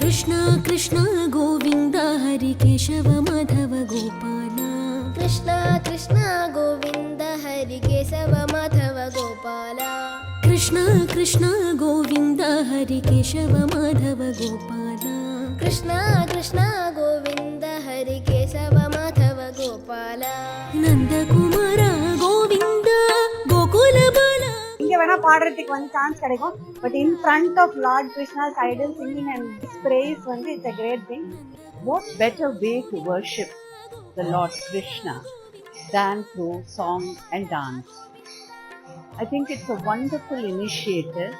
ಕೃಷ್ಣ ಕೃಷ್ಣ ಗೋವಿಂದ ಹರಿ ಕೇಶವ ಮಾಧವ ಗೋಪಾಲ. ಕೃಷ್ಣ ಕೃಷ್ಣ ಗೋವಿಂದ ಹರಿ ಕೇಶವ ಮಾಧವ ಗೋಪಾಲ. ಕೃಷ್ಣ ಕೃಷ್ಣ ಗೋವಿಂದ ಹರಿ ಕೇಶವ ಮಾಧವ ಗೋಪಾಲ. ಕೃಷ್ಣ ಕೃಷ್ಣ ಗೋವಿಂದ ಹರಿ ಕೇಶವ ಮಾಧವ ಗೋಪಾಲ. நந்தகுமார கோவிந்த கோகுல பால. இங்க வேணா பாடுறதுக்கு வந்து சான்ஸ் கிடைக்கும். But in front of Lord Krishna's idol singing and praise வந்து it's a great thing. What better way to worship the Lord Krishna than through song and dance? I think it's a wonderful initiative